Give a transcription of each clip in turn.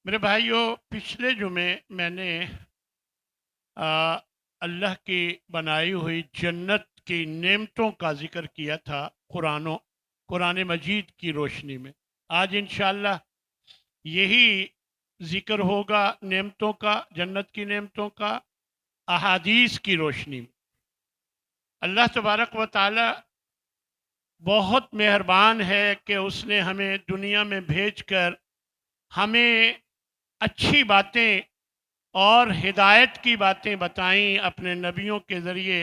میرے بھائیوں، پچھلے جمعے میں نے آ، اللہ کی بنائی ہوئی جنت کی نعمتوں کا ذکر کیا تھا قرآن مجید کی روشنی میں۔ آج انشاءاللہ یہی ذکر ہوگا نعمتوں کا، جنت کی نعمتوں کا، احادیث کی روشنی میں۔ اللہ تبارک و تعالی بہت مہربان ہے کہ اس نے ہمیں دنیا میں بھیج کر ہمیں اچھی باتیں اور ہدایت کی باتیں بتائیں اپنے نبیوں کے ذریعے،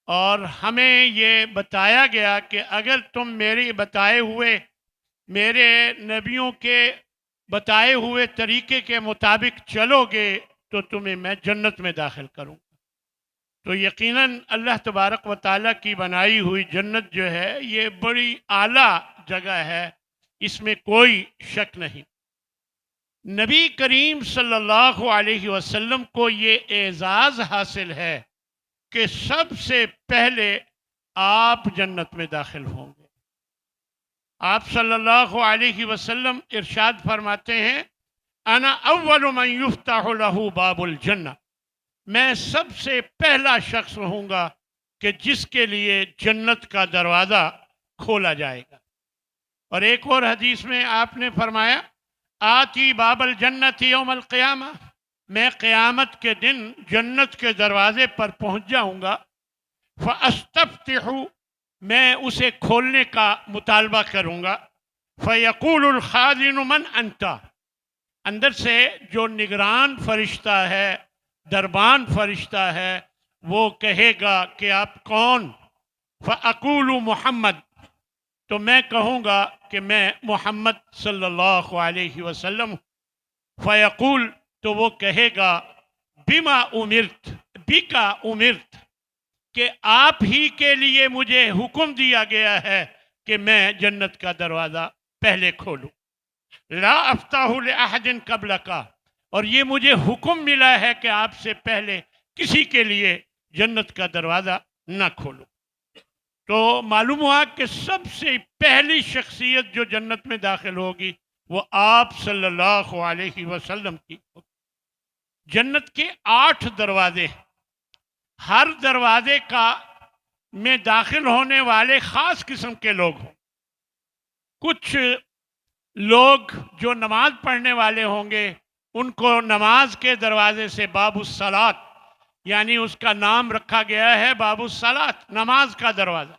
اور ہمیں یہ بتایا گیا کہ اگر تم میرے نبیوں کے بتائے ہوئے طریقے کے مطابق چلو گے تو تمہیں میں جنت میں داخل کروں گا۔ تو یقیناً اللہ تبارک و تعالیٰ کی بنائی ہوئی جنت جو ہے یہ بڑی اعلیٰ جگہ ہے، اس میں کوئی شک نہیں۔ نبی کریم صلی اللہ علیہ وسلم کو یہ اعزاز حاصل ہے کہ سب سے پہلے آپ جنت میں داخل ہوں گے۔ آپ صلی اللہ علیہ وسلم ارشاد فرماتے ہیں، انا اول من یفتح له باب الجنہ، میں سب سے پہلا شخص ہوں گا کہ جس کے لیے جنت کا دروازہ کھولا جائے گا۔ اور ایک اور حدیث میں آپ نے فرمایا، آتی باب الجنت یوم القیامہ، میں قیامت کے دن جنت کے دروازے پر پہنچ جاؤں گا، فاستفتح، میں اسے کھولنے کا مطالبہ کروں گا، فیقول الخازن من انت، اندر سے جو نگران فرشتہ ہے، دربان فرشتہ ہے، وہ کہے گا کہ آپ کون؟ فاقول محمد، تو میں کہوں گا کہ میں محمد صلی اللہ علیہ وسلم۔ فیقول، تو وہ کہے گا، بما امرت، بکا امرت، کہ آپ ہی کے لیے مجھے حکم دیا گیا ہے کہ میں جنت کا دروازہ پہلے کھولوں، لا افتح لاحد قبلک، اور یہ مجھے حکم ملا ہے کہ آپ سے پہلے کسی کے لیے جنت کا دروازہ نہ کھولوں۔ تو معلوم ہوا کہ سب سے پہلی شخصیت جو جنت میں داخل ہوگی وہ آپ صلی اللہ علیہ وسلم کی ہوگی۔ جنت کے 8 دروازے ہیں، ہر دروازے میں داخل ہونے والے خاص قسم کے لوگ ہوں۔ کچھ لوگ جو نماز پڑھنے والے ہوں گے ان کو نماز کے دروازے سے باب الصلاۃ، یعنی اس کا نام رکھا گیا ہے باب الصلاۃ، نماز کا دروازہ۔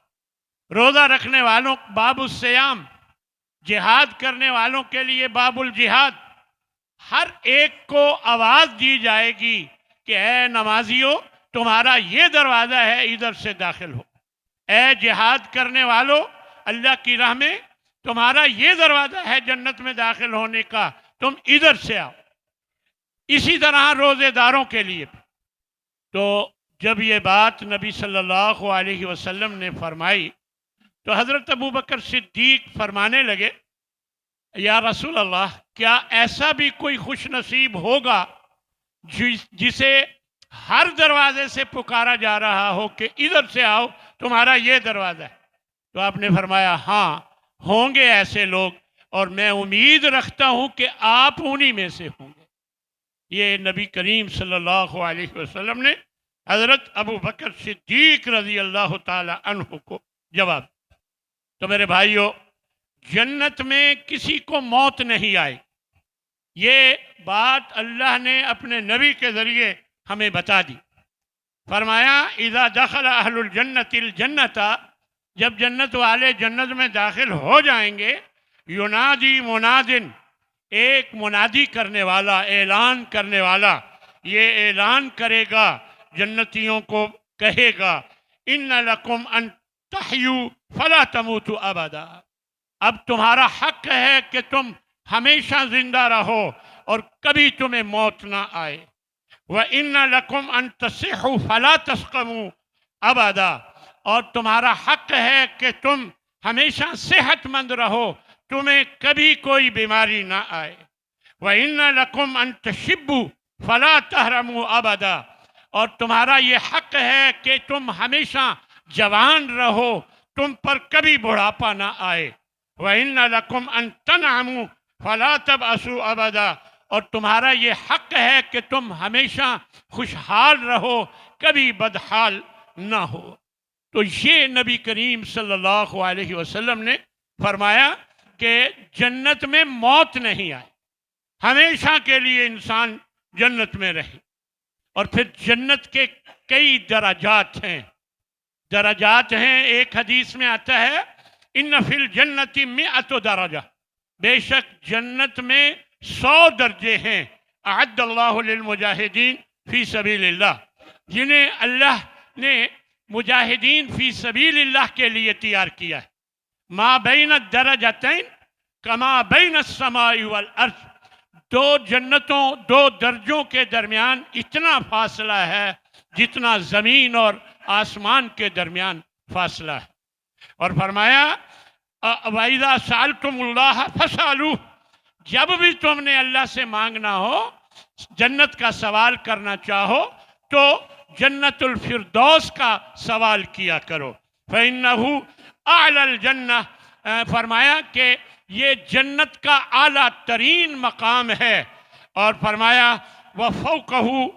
روزہ رکھنے والوں باب الصیام، جہاد کرنے والوں کے لیے باب الجہاد۔ ہر ایک کو آواز دی جائے گی کہ اے نمازیوں، تمہارا یہ دروازہ ہے، ادھر سے داخل ہو۔ اے جہاد کرنے والوں، اللہ کی راہ میں تمہارا یہ دروازہ ہے جنت میں داخل ہونے کا، تم ادھر سے آؤ۔ اسی طرح روزے داروں کے لیے۔ تو جب یہ بات نبی صلی اللہ علیہ وسلم نے فرمائی تو حضرت ابوبکر صدیق فرمانے لگے، یا رسول اللہ، کیا ایسا بھی کوئی خوش نصیب ہوگا جسے ہر دروازے سے پکارا جا رہا ہو کہ ادھر سے آؤ، تمہارا یہ دروازہ ہے؟ تو آپ نے فرمایا، ہاں ہوں گے ایسے لوگ، اور میں امید رکھتا ہوں کہ آپ انہی میں سے ہوں گے۔ یہ نبی کریم صلی اللہ علیہ وسلم نے حضرت ابوبکر صدیق رضی اللہ تعالی عنہ کو جواب۔ تو میرے بھائیوں، جنت میں کسی کو موت نہیں آئی، یہ بات اللہ نے اپنے نبی کے ذریعے ہمیں بتا دی۔ فرمایا، اذا دخل اہل الجنت الجنت، جب جنت والے جنت میں داخل ہو جائیں گے، ینادی منادن، ایک منادی کرنے والا، اعلان کرنے والا یہ اعلان کرے گا، جنتیوں کو کہے گا، ان لکم ان تحیوا فلا تموتوا ابدا، اب تمہارا حق ہے کہ تم ہمیشہ زندہ رہو اور کبھی تمہیں موت نہ آئے۔ وَإِنَّ لَكُمْ أَن تَصِحُّوا فَلَا تَسْقَمُوا أَبَدًا، اور تمہارا حق ہے کہ تم ہمیشہ صحت مند رہو، تمہیں کبھی کوئی بیماری نہ آئے۔ وَإِنَّ لَكُمْ أَن تَشِبُّوا فَلَا تَهْرَمُوا أَبَدًا، اور تمہارا یہ حق ہے کہ تم ہمیشہ جوان رہو، تم پر کبھی بڑھاپا نہ آئے۔ وَإِنَّ لَكُمْ أَن تَنْعَمُوا فَلَا تَبْأَسُوا أَبَدًا، اور تمہارا یہ حق ہے کہ تم ہمیشہ خوشحال رہو، کبھی بدحال نہ ہو۔ تو یہ نبی کریم صلی اللہ علیہ وسلم نے فرمایا کہ جنت میں موت نہیں آئے، ہمیشہ کے لیے انسان جنت میں رہے۔ اور پھر جنت کے کئی درجات ہیں، ایک حدیث میں آتا ہے ان فی الجنت 100 درجہ، بے شک جنت میں 100 درجے ہیں، اعد اللہ للمجاہدین فی سبیل اللہ، جنہیں اللہ نے مجاہدین فی سبیل اللہ کے لیے تیار کیا ہے۔ ما بین الدرجتین کما بین السماء والارض، دو درجوں کے درمیان اتنا فاصلہ ہے جتنا زمین اور آسمان کے درمیان فاصلہ ہے۔ اور فرمایا وَإِذَا سَأَلْتُمُ اللَّهَ فَاسْأَلُوهُ، جب بھی تم نے اللہ سے مانگنا ہو، جنت کا سوال کرنا چاہو تو جنت الفردوس کا سوال کیا کرو، فَإِنَّهُ أَعْلَى الْجَنَّةِ، فرمایا کہ یہ جنت کا اعلیٰ ترین مقام ہے۔ اور فرمایا وَفَوْقَهُ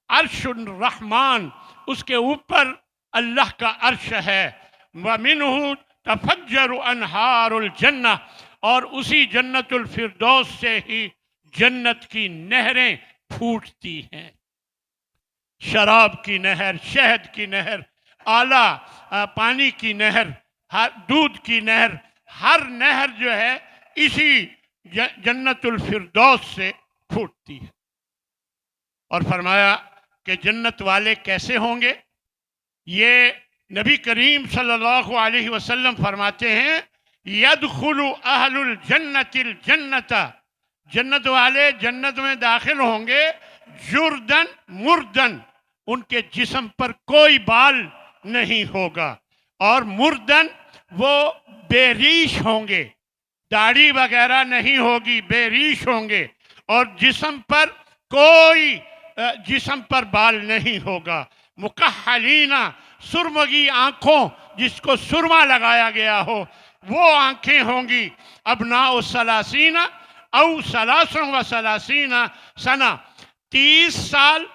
عَرْشُ الرَّحْمَٰن، اس کے اوپر اللہ کا عرش ہے، وَمِنْهُ تفجر انہار الجنہ، اور اسی جنت الفردوس سے ہی جنت کی نہریں پھوٹتی ہیں، شراب کی نہر، شہد کی نہر، اعلیٰ پانی کی نہر، دودھ کی نہر، ہر نہر جو ہے اسی جنت الفردوس سے پھوٹتی ہے۔ اور فرمایا کہ جنت والے کیسے ہوں گے؟ یہ نبی کریم صلی اللہ علیہ وسلم فرماتے ہیں یدخل اہل الجنت الجنت، جنت والے جنت میں داخل ہوں گے، جردن مردن، ان کے جسم پر کوئی بال نہیں ہوگا، اور مردن وہ بے ریش ہوں گے، داڑھی وغیرہ نہیں ہوگی، بے ریش ہوں گے، اور جسم پر بال نہیں ہوگا، مکحلین، سرمگی آنکھوں، جس کو سرما لگایا گیا ہو وہ آنکھیں ہوں گی، ابناء ثلاثین او 33 سنہ، 30 سال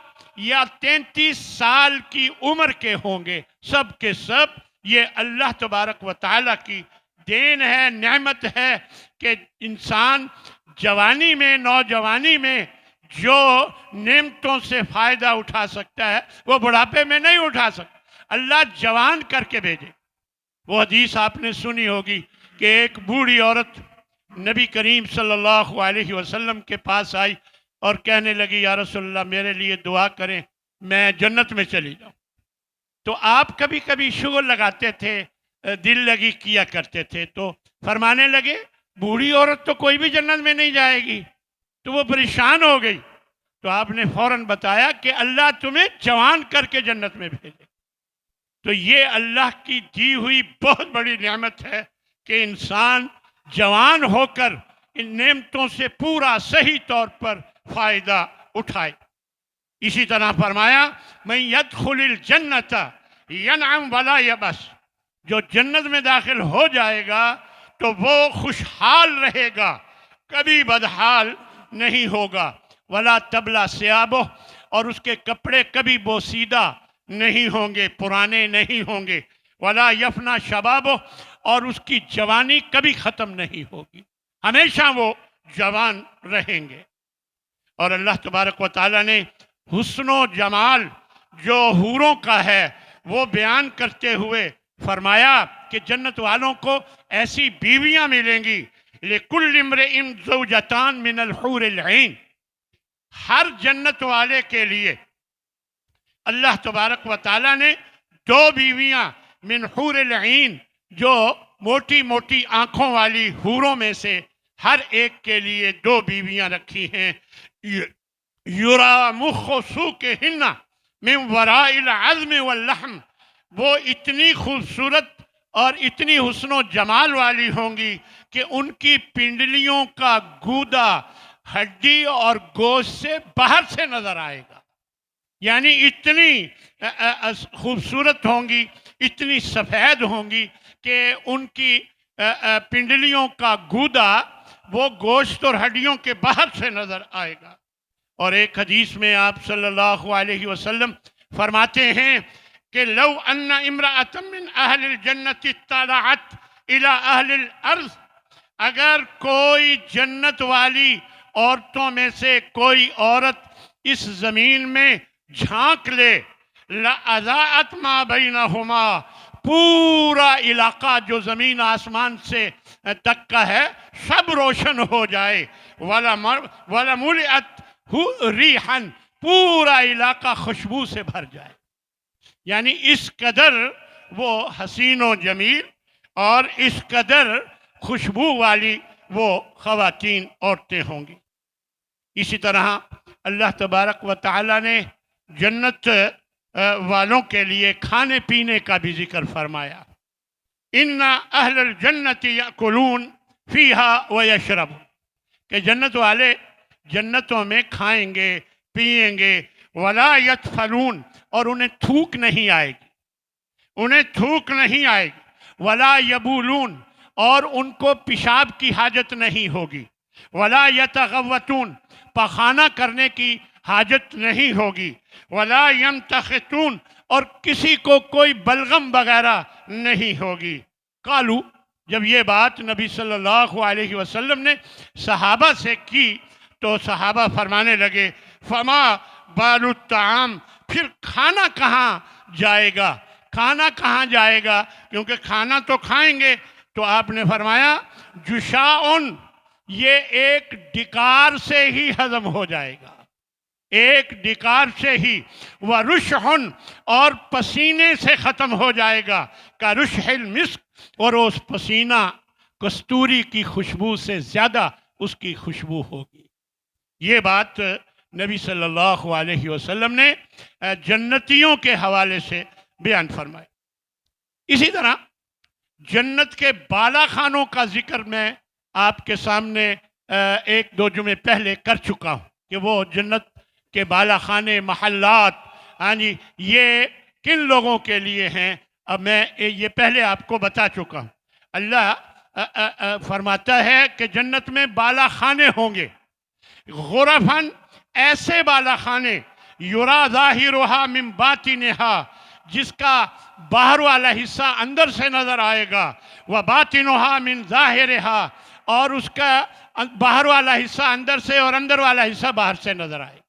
یا 33 سال کی عمر کے ہوں گے، سب کے سب۔ یہ اللہ تبارک و تعالیٰ کی دین ہے، نعمت ہے کہ انسان جوانی میں، نوجوانی میں جو نعمتوں سے فائدہ اٹھا سکتا ہے وہ بڑھاپے میں نہیں اٹھا سکتا، اللہ جوان کر کے بھیجے۔ وہ حدیث آپ نے سنی ہوگی کہ ایک بوڑھی عورت نبی کریم صلی اللہ علیہ وسلم کے پاس آئی اور کہنے لگی یا رسول اللہ میرے لیے دعا کریں، میں جنت میں چلی جاؤں۔ تو آپ کبھی کبھی شغل لگاتے تھے، دل لگی کیا کرتے تھے، تو فرمانے لگے بوڑھی عورت تو کوئی بھی جنت میں نہیں جائے گی، تو وہ پریشان ہو گئی۔ تو آپ نے فوراً بتایا کہ اللہ تمہیں جوان کر کے جنت میں بھیجے۔ تو یہ اللہ کی دی ہوئی بہت بڑی نعمت ہے کہ انسان جوان ہو کر ان نعمتوں سے پورا صحیح طور پر فائدہ اٹھائے۔ اسی طرح فرمایا من يدخل الجنت ینعم ولا یبس، جو جنت میں داخل ہو جائے گا تو وہ خوشحال رہے گا، کبھی بدحال نہیں ہوگا، ولا تبلا ثیابہ، اور اس کے کپڑے کبھی بوسیدہ نہیں ہوں گے، پرانے نہیں ہوں گے، ولا یفنا شبابہ، اور اس کی جوانی کبھی ختم نہیں ہوگی، ہمیشہ وہ جوان رہیں گے۔ اور اللہ تبارک و تعالیٰ نے حسن و جمال جو حوروں کا ہے وہ بیان کرتے ہوئے فرمایا کہ جنت والوں کو ایسی بیویاں ملیں گی، لِكُلِّ امْرِئٍ زَوْجَتَانْ مِنَ الْحُورِ الْعِينِ، ہر جنت والے کے لیے اللہ تبارک و تعالیٰ نے 2 بیویاں من حور العین، جو موٹی موٹی آنکھوں والی حوروں میں سے ہر ایک کے لیے 2 بیویاں رکھی ہیں، یرا مخ سوقہن من وراء العظم واللحم، وہ اتنی خوبصورت اور اتنی حسن و جمال والی ہوں گی کہ ان کی پنڈلیوں کا گودا ہڈی اور گوشت سے باہر سے نظر آئے گا، یعنی اتنی خوبصورت ہوں گی، اتنی سفید ہوں گی کہ ان کی پنڈلیوں کا گودا وہ گوشت اور ہڈیوں کے باہر سے نظر آئے گا۔ اور ایک حدیث میں آپ صلی اللہ علیہ وسلم فرماتے ہیں کہ لو ان امرأۃ من اہل الجنت اطلعت الی اہل الارض، اگر کوئی جنت والی عورتوں میں سے کوئی عورت اس زمین میں جھانک لے، لَأَضَاءَتْ مَا بَيْنَهُمَا، پورا علاقہ جو زمین آسمان سے تک کا ہے سب روشن ہو جائے، وَلَمُلِئَتْ رِيحًا، پورا علاقہ خوشبو سے بھر جائے، یعنی اس قدر وہ حسین و جمیل اور اس قدر خوشبو والی وہ خواتین عورتیں ہوں گی۔ اسی طرح اللہ تبارک و تعالی نے جنت والوں کے لیے کھانے پینے کا بھی ذکر فرمایا، ان اہل الجنت یاکلون فیہا ویشربون، کہ جنت والے جنتوں میں کھائیں گے پئیں گے، ولا یتفلون، اور انہیں تھوک نہیں آئے گی، انہیں تھوک نہیں آئے گی، ولا یبولون، اور ان کو پیشاب کی حاجت نہیں ہوگی، ولا یتغوتون، پخانہ کرنے کی حاجت نہیں ہوگی، ولا یمتخطون، اور کسی کو کوئی بلغم وغیرہ نہیں ہوگی۔ قالو، جب یہ بات نبی صلی اللہ علیہ وسلم نے صحابہ سے کی تو صحابہ فرمانے لگے فما بال الطعام، پھر کھانا کہاں جائے گا، کھانا کہاں جائے گا، کیونکہ کھانا تو کھائیں گے۔ تو آپ نے فرمایا جشاؤن، یہ ایک ڈکار سے ہی ہضم ہو جائے گا، ایک ڈکار سے ہی، ورشحن، اور پسینے سے ختم ہو جائے گا، کا رشح المسک، اور اس پسینہ کستوری کی خوشبو سے زیادہ اس کی خوشبو ہوگی۔ یہ بات نبی صلی اللہ علیہ وسلم نے جنتیوں کے حوالے سے بیان فرمائی۔ اسی طرح جنت کے بالا خانوں کا ذکر میں آپ کے سامنے ایک دو جمعے پہلے کر چکا ہوں کہ وہ جنت کے بالا خانے، محلات، ہاں جی، یہ کن لوگوں کے لیے ہیں، اب میں یہ پہلے آپ کو بتا چکا ہوں۔ اللہ فرماتا ہے کہ جنت میں بالا خانے ہوں گے، غرفاً، ایسے بالا خانے، یرا ظاہرہا من باطنہا، جس کا باہر والا حصہ اندر سے نظر آئے گا، وباطنہا من ظاہرہا، اور اس کا باہر والا حصہ اندر سے اور اندر والا حصہ باہر سے نظر آئے گا،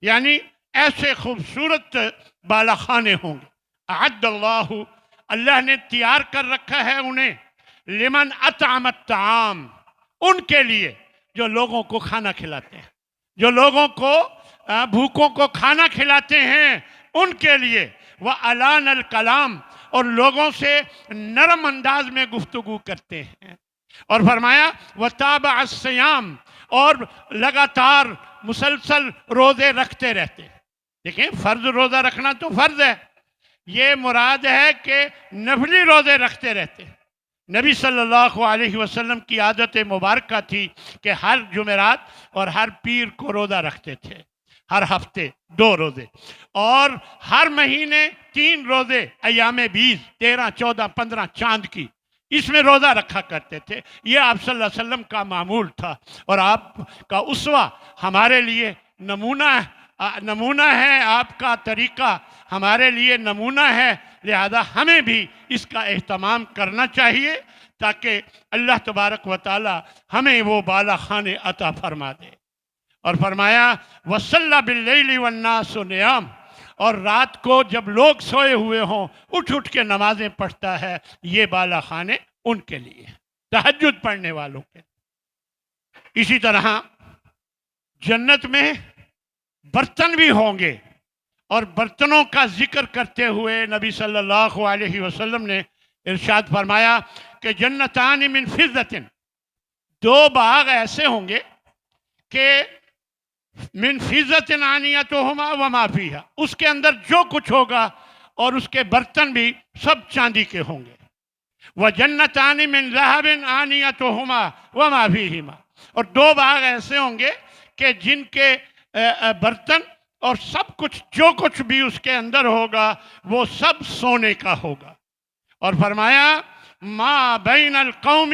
یعنی ایسے خوبصورت بالا خانے ہوں گے۔ اعد اللہ، اللہ نے تیار کر رکھا ہے انہیں، لمن اطعم الطعام، ان کے لیے جو لوگوں کو کھانا کھلاتے ہیں، جو لوگوں کو بھوکوں کو کھانا کھلاتے ہیں، ان کے لیے، وَأَلَانَ الْكَلَامِ، اور لوگوں سے نرم انداز میں گفتگو کرتے ہیں، اور فرمایا وَتَابَعَ الصِّيَامِ، اور لگاتار مسلسل روزے رکھتے رہتے ہیں۔ دیکھیں، فرض روزہ رکھنا تو فرض ہے، یہ مراد ہے کہ نفلی روزے رکھتے رہتے ہیں۔ نبی صلی اللہ علیہ وسلم کی عادت مبارکہ تھی کہ ہر جمعرات اور ہر پیر کو روزہ رکھتے تھے، ہر ہفتے 2 روزے، اور ہر مہینے 3 روزے، ایام 20، 13، 14، 15 چاند کی، اس میں روزہ رکھا کرتے تھے۔ یہ آپ صلی اللہ علیہ وسلم کا معمول تھا، اور آپ کا اسوہ ہمارے لیے نمونہ ہے، آپ کا طریقہ ہمارے لیے نمونہ ہے، لہذا ہمیں بھی اس کا اہتمام کرنا چاہیے تاکہ اللہ تبارک و تعالی ہمیں وہ بالا خانے عطا فرما دے۔ اور فرمایا وَصَلَّى بِاللَّيْلِ وَالنَّاسُ نِيَامٌ، اور رات کو جب لوگ سوئے ہوئے ہوں اٹھ کے نمازیں پڑھتا ہے، یہ بالا خانے ان کے لیے، تہجد پڑھنے والوں کے۔ اسی طرح جنت میں برتن بھی ہوں گے، اور برتنوں کا ذکر کرتے ہوئے نبی صلی اللہ علیہ وسلم نے ارشاد فرمایا کہ جنتان من فضۃ، 2 باغ ایسے ہوں گے کہ من فضۃ آنیتہما وما فیہا، اس کے اندر جو کچھ ہوگا اور اس کے برتن بھی سب چاندی کے ہوں گے، وجنتان من ذہب آنیتہما وما فیہما، اور 2 باغ ایسے ہوں گے کہ جن کے برتن اور سب کچھ جو کچھ بھی اس کے اندر ہوگا وہ سب سونے کا ہوگا۔ اور فرمایا ما بین القوم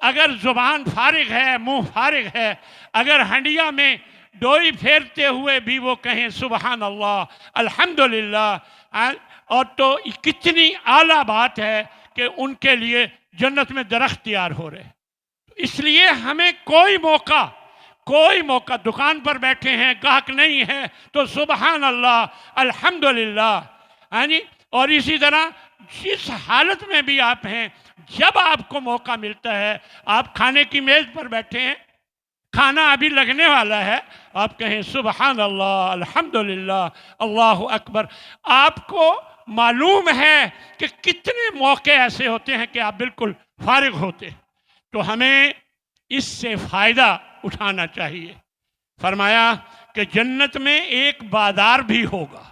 اگر زبان فارغ ہے، منہ فارغ ہے، اگر ہنڈیا میں ڈوئی پھیرتے ہوئے بھی وہ کہیں سبحان اللہ الحمدللہ، اور تو کتنی اعلیٰ بات ہے کہ ان کے لیے جنت میں درخت تیار ہو رہے. اس لیے ہمیں کوئی موقع دکان پر بیٹھے ہیں، گاہک نہیں ہے تو سبحان اللہ الحمدللہ، ہاں جی. اور اسی طرح جس حالت میں بھی آپ ہیں، جب آپ کو موقع ملتا ہے، آپ کھانے کی میز پر بیٹھے ہیں، کھانا ابھی لگنے والا ہے، آپ کہیں سبحان اللہ الحمدللہ اللہ اکبر. آپ کو معلوم ہے کہ کتنے موقع ایسے ہوتے ہیں کہ آپ بالکل فارغ ہوتے ہیں، تو ہمیں اس سے فائدہ اٹھانا چاہیے. فرمایا کہ جنت میں ایک بازار بھی ہوگا،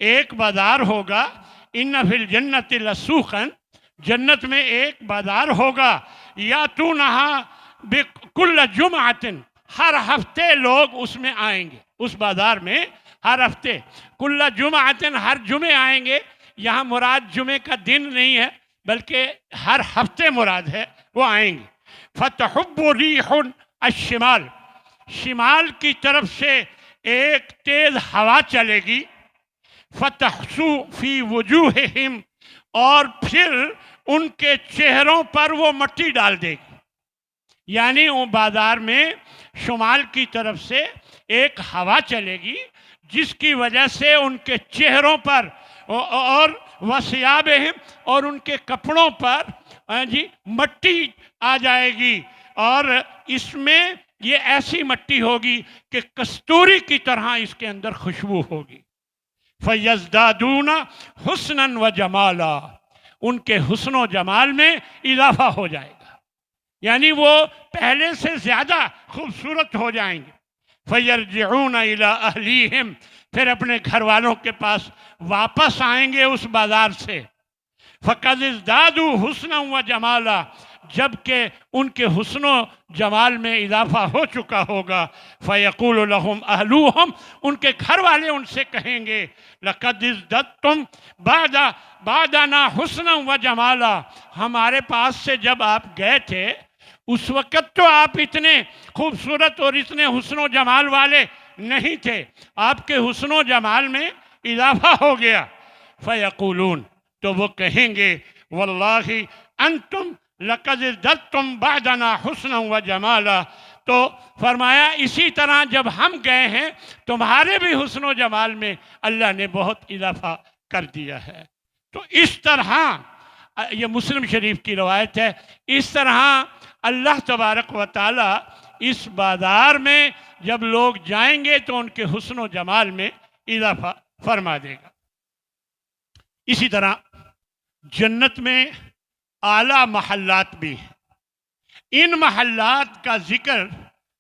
ایک بازار ہوگا. ان فی الجنت لسوقا، جنت میں ایک بازار ہوگا. یا تو نہا بکل جمعۃ، ہر ہفتے لوگ اس میں آئیں گے، اس بازار میں ہر ہفتے. کل جمعۃ، ہر جمعے آئیں گے. یہاں مراد جمعے کا دن نہیں ہے بلکہ ہر ہفتے مراد ہے، وہ آئیں گے. فتحب ریح الشمال، شمال کی طرف سے ایک تیز ہوا چلے گی. فتحسو فی وجوہہم، اور پھر ان کے چہروں پر وہ مٹی ڈال دے گی. یعنی وہ بازار میں شمال کی طرف سے ایک ہوا چلے گی جس کی وجہ سے ان کے چہروں پر اور وثیابہم، اور ان کے کپڑوں پر جی مٹی آ جائے گی. اور اس میں یہ ایسی مٹی ہوگی کہ کستوری کی طرح اس کے اندر خوشبو ہوگی. فَيَزْدَادُونَ حُسْنًا وَجَمَالًا، ان کے حسن و جمال میں اضافہ ہو جائے گا، یعنی وہ پہلے سے زیادہ خوبصورت ہو جائیں گے. فَيَرْجِعُونَ إِلَىٰ أَهْلِيهِمْ، پھر اپنے گھر والوں کے پاس واپس آئیں گے اس بازار سے. فَقَدِ ازْدَادُوا حُسْنًا وَجَمَالًا، جبکہ ان کے حسن و جمال میں اضافہ ہو چکا ہوگا. فَيَقُولُ لَهُمْ أَهْلُوهُمْ، ان کے گھر والے ان سے کہیں گے لَقَدِ ازْدَدْتُمْ بَعْدَنَا حُسْنًا وَجَمَالًا، ہمارے پاس سے جب آپ گئے تھے اس وقت تو آپ اتنے خوبصورت اور اتنے حسن و جمال والے نہیں تھے، آپ کے حسن و جمال میں اضافہ ہو گیا. فَيَقُولُونَ، تو وہ کہیں گے وَاللَّهِ أَنْتُمْ لَقَدْ ازْدَدْتُمْ بَعْدَنَا حُسْنًا وَجَمَالًا. تو فرمایا اسی طرح جب ہم گئے ہیں تمہارے بھی حسن و جمال میں اللہ نے بہت اضافہ کر دیا ہے. تو اس طرح، یہ مسلم شریف کی روایت ہے، اس طرح اللہ تبارک و تعالی اس بازار میں جب لوگ جائیں گے تو ان کے حسن و جمال میں اضافہ فرما دے گا. اسی طرح جنت میں اعلیٰ محلات بھی ہیں. ان محلات کا ذکر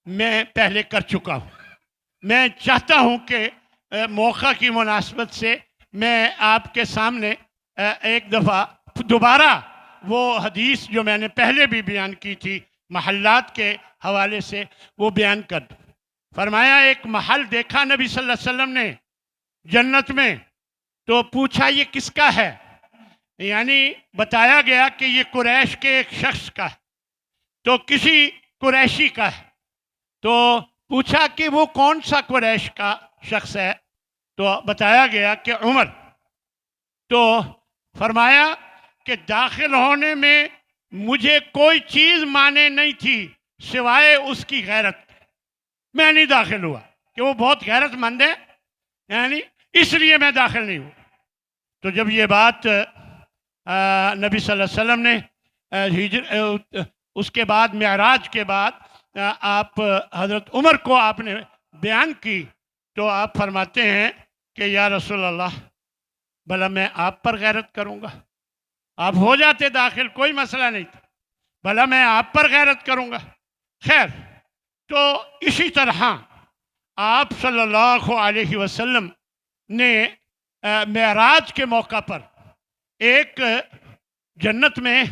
میں پہلے کر چکا ہوں. میں چاہتا ہوں کہ موقع کی مناسبت سے میں آپ کے سامنے ایک دفعہ دوبارہ وہ حدیث جو میں نے پہلے بھی بیان کی تھی محلات کے حوالے سے وہ بیان کر دوں. فرمایا ایک محل دیکھا نبی صلی اللہ علیہ وسلم نے جنت میں، تو پوچھا یہ کس کا ہے؟ یعنی بتایا گیا کہ یہ قریش کے ایک شخص کا ہے، تو کسی قریشی کا ہے. تو پوچھا کہ وہ کون سا قریش کا شخص ہے؟ تو بتایا گیا کہ عمر. تو فرمایا کہ داخل ہونے میں مجھے کوئی چیز مانے نہیں تھی سوائے اس کی غیرت. میں نہیں داخل ہوا کہ وہ بہت غیرت مند ہے، یعنی اس لیے میں داخل نہیں ہوں. تو جب یہ بات نبی صلی اللہ علیہ وسلم نے اس کے بعد معراج کے بعد آپ حضرت عمر کو آپ نے بیان کی، تو آپ فرماتے ہیں کہ یا رسول اللہ، بھلا میں آپ پر غیرت کروں گا؟ آپ ہو جاتے داخل، کوئی مسئلہ نہیں تھا، بھلا میں آپ پر غیرت کروں گا؟ خیر، تو اسی طرح آپ صلی اللہ علیہ وسلم نے معراج کے موقع پر ایک جنت میں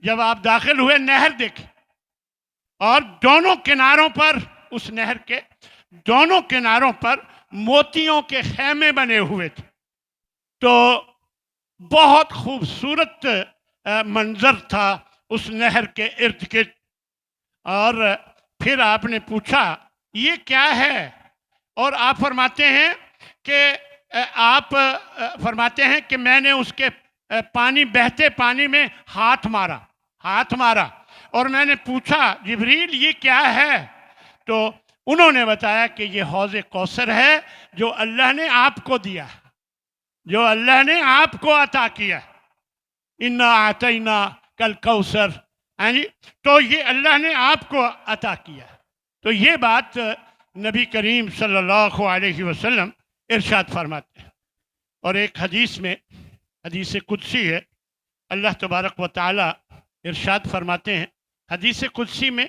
جب آپ داخل ہوئے نہر دیکھی، اور دونوں کناروں پر، اس نہر کے دونوں کناروں پر موتیوں کے خیمے بنے ہوئے تھے. تو بہت خوبصورت منظر تھا، اس نہر کے ارد گرد، اور پھر آپ نے پوچھا یہ کیا ہے، اور آپ فرماتے ہیں کہ میں نے اس کے پانی، بہتے پانی میں ہاتھ مارا اور میں نے پوچھا جبریل یہ کیا ہے، تو انہوں نے بتایا کہ یہ حوض کوثر ہے جو اللہ نے آپ کو دیا، جو اللہ نے آپ کو عطا کیا، انا اعطینا کل کوثر، تو یہ اللہ نے آپ کو عطا کیا۔ تو یہ بات نبی کریم صلی اللہ علیہ وسلم ارشاد فرماتے ہیں۔ اور ایک حدیث میں، حدیث قدسی ہے، اللہ تبارک و تعالی ارشاد فرماتے ہیں، حدیث قدسی میں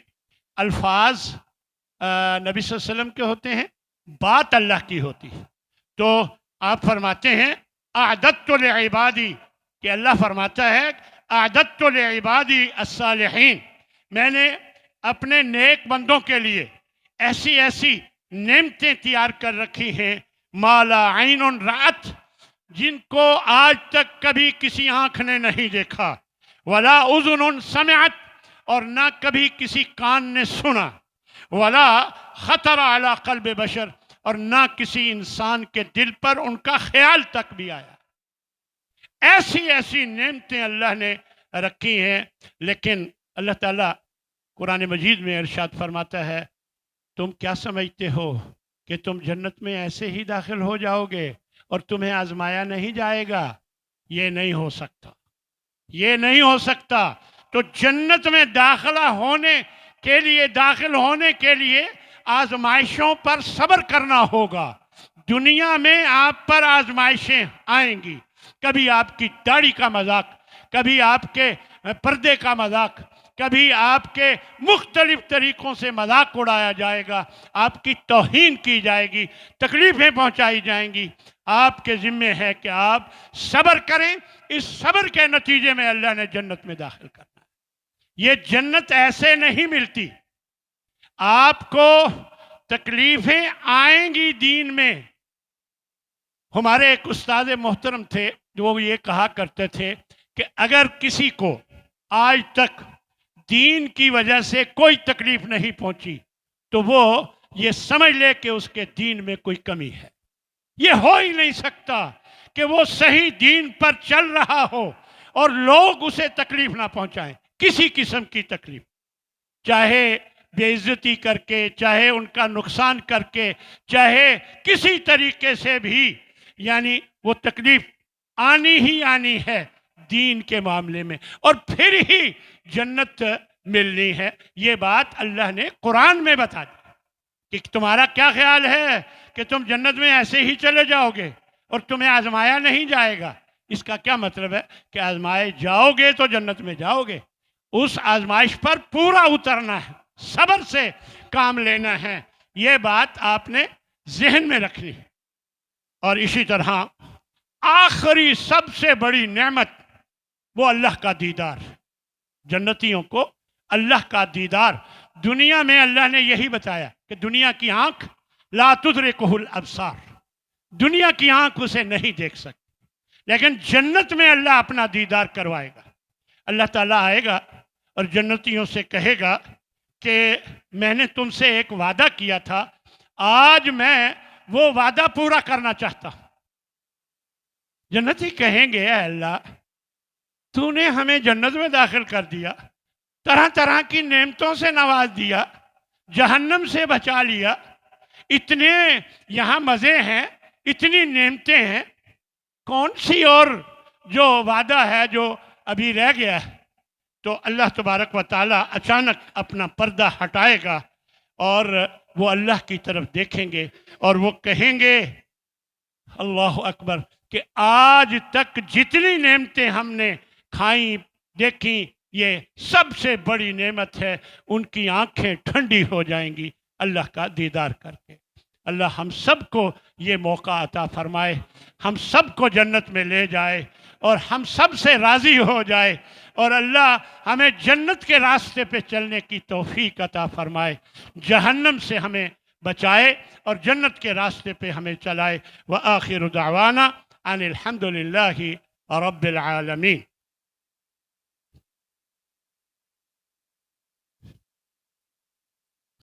الفاظ نبی صلی اللہ علیہ وسلم کے ہوتے ہیں، بات اللہ کی ہوتی ہے۔ تو آپ فرماتے ہیں اعددت لعبادی، کہ اللہ فرماتا ہے اعددت لعبادی الصالحین، میں نے اپنے نیک بندوں کے لیے ایسی نعمتیں تیار کر رکھی ہیں، ما لا عین رأت، جن کو آج تک کبھی کسی آنکھ نے نہیں دیکھا، ولا اذن سمعت، اور نہ کبھی کسی کان نے سنا، ولا خطر علی قلب بشر، اور نہ کسی انسان کے دل پر ان کا خیال تک بھی آیا۔ ایسی نعمتیں اللہ نے رکھی ہیں، لیکن اللہ تعالیٰ قرآن مجید میں ارشاد فرماتا ہے تم کیا سمجھتے ہو کہ تم جنت میں ایسے ہی داخل ہو جاؤ گے اور تمہیں آزمایا نہیں جائے گا؟ یہ نہیں ہو سکتا، یہ نہیں ہو سکتا۔ تو جنت میں داخل ہونے کے لیے آزمائشوں پر صبر کرنا ہوگا۔ دنیا میں آپ پر آزمائشیں آئیں گی، کبھی آپ کی داڑھی کا مذاق، کبھی آپ کے پردے کا مذاق، کبھی آپ کے مختلف طریقوں سے مذاق اڑایا جائے گا، آپ کی توہین کی جائے گی، تکلیفیں پہنچائی جائیں گی۔ آپ کے ذمے ہے کہ آپ صبر کریں، اس صبر کے نتیجے میں اللہ نے جنت میں داخل کرنا ہے۔ یہ جنت ایسے نہیں ملتی، آپ کو تکلیفیں آئیں گی دین میں۔ ہمارے ایک استاد محترم تھے، وہ یہ کہا کرتے تھے کہ اگر کسی کو آج تک دین کی وجہ سے کوئی تکلیف نہیں پہنچی تو وہ یہ سمجھ لے کہ اس کے دین میں کوئی کمی ہے۔ یہ ہو ہی نہیں سکتا کہ وہ صحیح دین پر چل رہا ہو اور لوگ اسے تکلیف نہ پہنچائیں، کسی قسم کی تکلیف، چاہے بے عزتی کر کے، چاہے ان کا نقصان کر کے، چاہے کسی طریقے سے بھی، یعنی وہ تکلیف آنی ہی آنی ہے دین کے معاملے میں، اور پھر ہی جنت ملنی ہے۔ یہ بات اللہ نے قرآن میں بتا دی کہ تمہارا کیا خیال ہے کہ تم جنت میں ایسے ہی چلے جاؤ گے اور تمہیں آزمایا نہیں جائے گا؟ اس کا کیا مطلب ہے کہ آزمائے جاؤ گے تو جنت میں جاؤ گے، اس آزمائش پر پورا اترنا ہے، صبر سے کام لینا ہے۔ یہ بات آپ نے ذہن میں رکھنی ہے۔ اور اسی طرح آخری سب سے بڑی نعمت وہ اللہ کا دیدار، جنتیوں کو اللہ کا دیدار۔ دنیا میں اللہ نے یہی بتایا کہ دنیا کی آنکھ لا تدرکہ الابصار، دنیا کی آنکھ اسے نہیں دیکھ سکتی، لیکن جنت میں اللہ اپنا دیدار کروائے گا۔ اللہ تعالیٰ آئے گا اور جنتیوں سے کہے گا کہ میں نے تم سے ایک وعدہ کیا تھا، آج میں وہ وعدہ پورا کرنا چاہتا ہوں۔ جنتی کہیں گے اے اللہ تو نے ہمیں جنت میں داخل کر دیا، طرح طرح کی نعمتوں سے نواز دیا، جہنم سے بچا لیا، اتنے یہاں مزے ہیں، اتنی نعمتیں ہیں، کون سی اور جو وعدہ ہے جو ابھی رہ گیا ہے؟ تو اللہ تبارک و تعالیٰ اچانک اپنا پردہ ہٹائے گا اور وہ اللہ کی طرف دیکھیں گے اور وہ کہیں گے اللہ اکبر کہ آج تک جتنی نعمتیں ہم نے کھائیں دیکھیں، یہ سب سے بڑی نعمت ہے۔ ان کی آنکھیں ٹھنڈی ہو جائیں گی اللہ کا دیدار کر کے۔ اللہ ہم سب کو یہ موقع عطا فرمائے، ہم سب کو جنت میں لے جائے اور ہم سب سے راضی ہو جائے، اور اللہ ہمیں جنت کے راستے پہ چلنے کی توفیق عطا فرمائے، جہنم سے ہمیں بچائے اور جنت کے راستے پہ ہمیں چلائے۔ وآخر دعوانا ان الحمد للہ رب العالمین۔